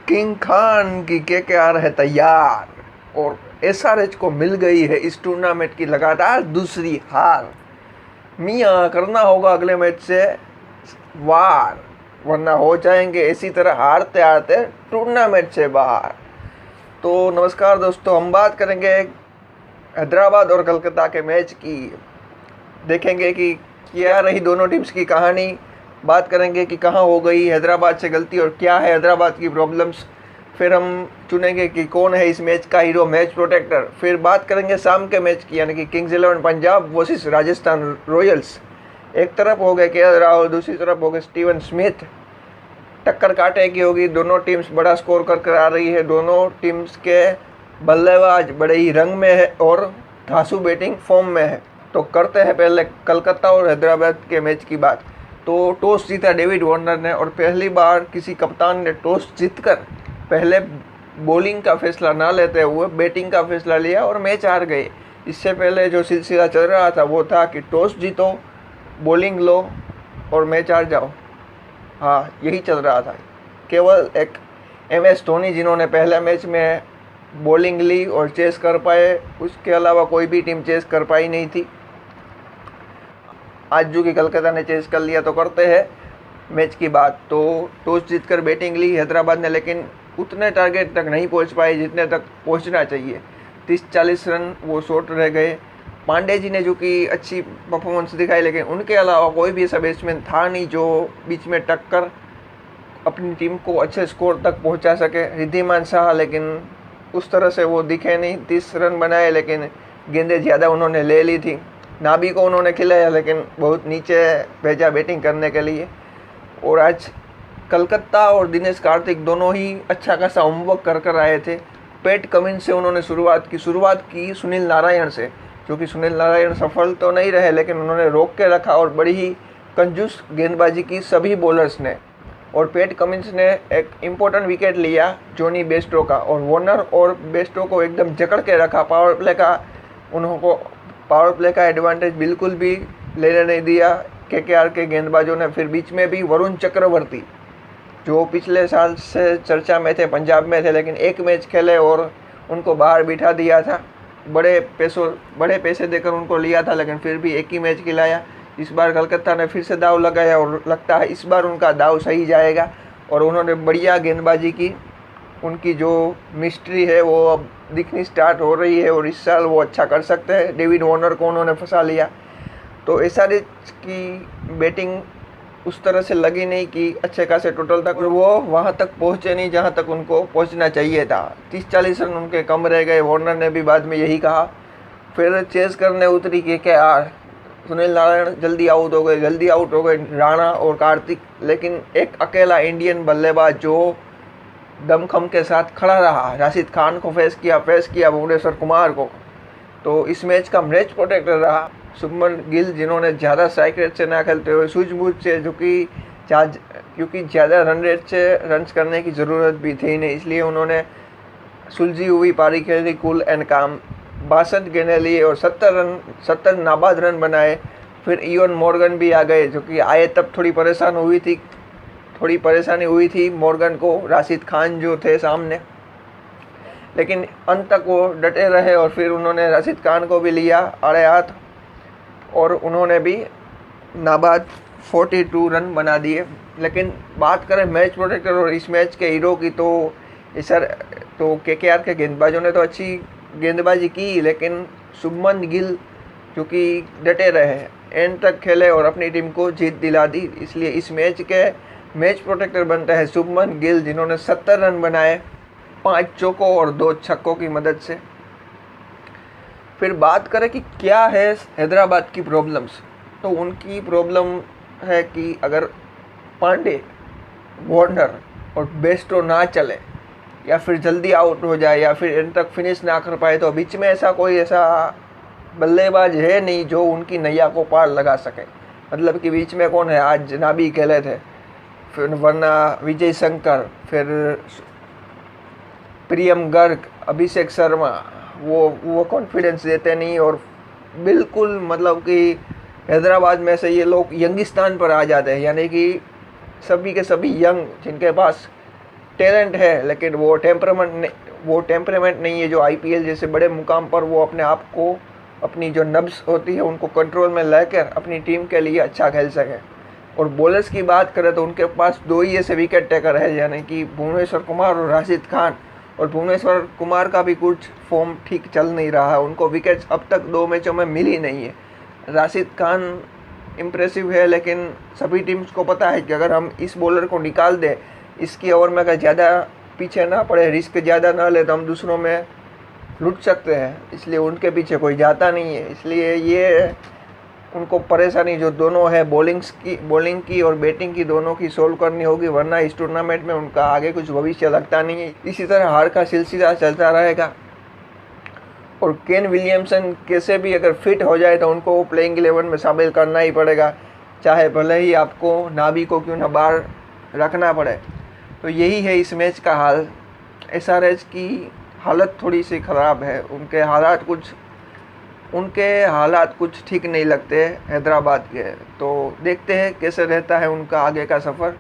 King Khan की KKR है तैयार और एसआरएच को मिल गई है इस टूर्नामेंट की लगातार दूसरी हार। मियाँ करना होगा अगले मैच से वार, वरना हो जाएंगे इसी तरह हारते हारते टूर्नामेंट से बाहर। तो नमस्कार दोस्तों, हम बात करेंगे हैदराबाद और कलकत्ता के मैच की। देखेंगे कि क्या रही दोनों टीम्स की कहानी, बात करेंगे कि कहाँ हो गई हैदराबाद से गलती और क्या है हैदराबाद की प्रॉब्लम्स। फिर हम चुनेंगे कि कौन है इस मैच का हीरो, मैच प्रोटेक्टर। फिर बात करेंगे शाम के मैच की, यानी कि Kings 11 Punjab versus Rajasthan Royals. एक तरफ हो गए केएल राहुल, दूसरी तरफ हो गए स्टीवन स्मिथ। टक्कर काटे की होगी, दोनों टीम्स बड़ा स्कोर कर आ रही है। दोनों टीम्स के बल्लेबाज बड़े ही रंग में है और धांसू बैटिंग फॉर्म में है। तो करते हैं पहले कलकत्ता और हैदराबाद के मैच की बात। तो टॉस जीता डेविड वार्नर ने और पहली बार किसी कप्तान ने टॉस जीतकर पहले बॉलिंग का फैसला ना लेते हुए बैटिंग का फैसला लिया और मैच हार गए। इससे पहले जो सिलसिला चल रहा था वो था कि टॉस जीतो, बॉलिंग लो और मैच हार जाओ। हाँ, यही चल रहा था। केवल एक MS धोनी जिन्होंने पहले मैच में बॉलिंग ली और चेस कर पाए, उसके अलावा कोई भी टीम चेस कर पाई नहीं थी। आज जो कि कलकत्ता ने चेस कर लिया। तो करते हैं मैच की बात। तो टॉस जीतकर बैटिंग ली हैदराबाद ने, लेकिन उतने टारगेट तक नहीं पहुंच पाए जितने तक पहुंचना चाहिए। 30-40 रन वो शॉर्ट रह गए। पांडे जी ने जो कि अच्छी परफॉर्मेंस दिखाई, लेकिन उनके अलावा कोई भी ऐसा बैट्समैन था नहीं जो बीच में टक्कर अपनी टीम को अच्छे स्कोर तक पहुंचा सके। रिद्धिमान शाह लेकिन उस तरह से वो दिखे नहीं। 30 रन बनाए लेकिन गेंदें ज़्यादा उन्होंने ले ली थी। नाबी को उन्होंने खिलाया लेकिन बहुत नीचे भेजा बैटिंग करने के लिए। और आज कलकत्ता और दिनेश कार्तिक दोनों ही अच्छा खासा होमवर्क कर आए थे। पैट कमिंस से उन्होंने शुरुआत की सुनील नारायण से, जो कि सुनील नारायण सफल तो नहीं रहे लेकिन उन्होंने रोक के रखा और बड़ी ही कंजूस गेंदबाजी की सभी बॉलर्स ने। और पैट कमिंस ने एक इम्पोर्टेंट विकेट लिया जॉनी बेस्टो का, और वार्नर और बेस्टो को एकदम जकड़ के रखा। पावर प्ले का एडवांटेज बिल्कुल भी लेने नहीं दिया केकेआर के गेंदबाजों ने। फिर बीच में भी वरुण चक्रवर्ती, जो पिछले साल से चर्चा में थे, पंजाब में थे, लेकिन एक मैच खेले और उनको बाहर बिठा दिया था। बड़े पैसे देकर उनको लिया था, लेकिन फिर भी एक ही मैच खिलाया। इस बार कलकत्ता ने फिर से दाव लगाया और लगता है इस बार उनका दाव सही जाएगा और उन्होंने बढ़िया गेंदबाजी की। उनकी जो मिस्ट्री है वो अब दिखनी स्टार्ट हो रही है और इस साल वो अच्छा कर सकते हैं। डेविड वार्नर को उन्होंने फंसा लिया। तो एसआरएच की बैटिंग उस तरह से लगी नहीं कि अच्छे खासे टोटल तक वो वहाँ तक पहुँचे नहीं जहाँ तक उनको पहुँचना चाहिए था। 30-40 रन उनके कम रह गए। वार्नर ने भी बाद में यही कहा। फिर चेस करने उतरी केकेआर। सुनील नारायण जल्दी आउट हो गए राणा और कार्तिक, लेकिन एक अकेला इंडियन बल्लेबाज जो दमखम के साथ खड़ा रहा, राशिद खान को फेस किया भुवनेश्वर कुमार को। तो इस मैच का मैच प्रोटेक्टर रहा शुभमन गिल, जिन्होंने ज़्यादा स्ट्राइक रेट से ना खेलते हुए सूझबूझ से, क्योंकि ज़्यादा रन रेट से रन्स करने की ज़रूरत भी थी नहीं, इसलिए उन्होंने सुलझी हुई पारी खेली कूल एंड काम। 62 गेंदें लिए और 70 नाबाद रन बनाए। फिर इयोन मॉर्गन भी आ गए, जो कि आए तब थोड़ी परेशानी हुई थी मॉर्गन को, राशिद खान जो थे सामने, लेकिन अंत तक वो डटे रहे और फिर उन्होंने राशिद खान को भी लिया आड़े हाथ और उन्होंने भी नाबाद 42 रन बना दिए। लेकिन बात करें मैच प्रोटेक्टर और इस मैच के हीरो की, तो केकेआर के गेंदबाजों ने तो अच्छी गेंदबाजी की, लेकिन शुभमन गिल जो कि डटे रहे, एंड तक खेले और अपनी टीम को जीत दिला दी। इसलिए इस मैच के मैच प्रोटेक्टर बनते हैं शुभमन गिल, जिन्होंने 70 रन बनाए 5 चौकों और 2 छक्कों की मदद से। फिर बात करें कि क्या है हैदराबाद की प्रॉब्लम्स, तो उनकी प्रॉब्लम है कि अगर पांडे, वार्नर और बेस्टो ना चले या फिर जल्दी आउट हो जाए या फिर एंड तक फिनिश ना कर पाए, तो बीच में ऐसा बल्लेबाज है नहीं जो उनकी नैया को पार लगा सके। मतलब कि बीच में कौन है, आज नाबी खेले थे, फिर वरना विजय शंकर, फिर प्रियम गर्ग, अभिषेक शर्मा, वो कॉन्फिडेंस देते नहीं। और बिल्कुल मतलब कि हैदराबाद में से ये लोग यंगिस्तान पर आ जाते हैं, यानी कि सभी के सभी यंग, जिनके पास टैलेंट है, लेकिन वो टेम्परामेंट नहीं है जो आईपीएल जैसे बड़े मुकाम पर वो अपने आप को, अपनी जो नब्ज़ होती है उनको कंट्रोल में लेकर अपनी टीम के लिए अच्छा खेल सके। और बॉलर्स की बात करें तो उनके पास 2 ही ऐसे विकेट टेकर है, यानी कि भुवनेश्वर कुमार और राशिद खान। और भुवनेश्वर कुमार का भी कुछ फॉर्म ठीक चल नहीं रहा है, उनको विकेट्स अब तक 2 मैचों में मिली नहीं है। राशिद खान इम्प्रेसिव है, लेकिन सभी टीम्स को पता है कि अगर हम इस बॉलर को निकाल दें, इसकी ओवर में अगर ज़्यादा पीछे ना पड़े, रिस्क ज़्यादा ना ले, तो हम दूसरों में लुट सकते हैं, इसलिए उनके पीछे कोई जाता नहीं है। इसलिए ये उनको परेशानी जो दोनों है बॉलिंग की और बैटिंग की, दोनों की सोल्व करनी होगी, वरना इस टूर्नामेंट में उनका आगे कुछ भविष्य लगता नहीं है। इसी तरह हार का सिलसिला चलता रहेगा। और केन विलियमसन कैसे भी अगर फिट हो जाए तो उनको प्लेइंग 11 में शामिल करना ही पड़ेगा, चाहे भले ही आपको नाबी को क्यों ना बाहर रखना पड़े। तो यही है इस मैच का हाल। एसआरएच की हालत थोड़ी सी ख़राब है, उनके हालात कुछ ठीक नहीं लगते हैदराबाद के। तो देखते हैं कैसे रहता है उनका आगे का सफ़र।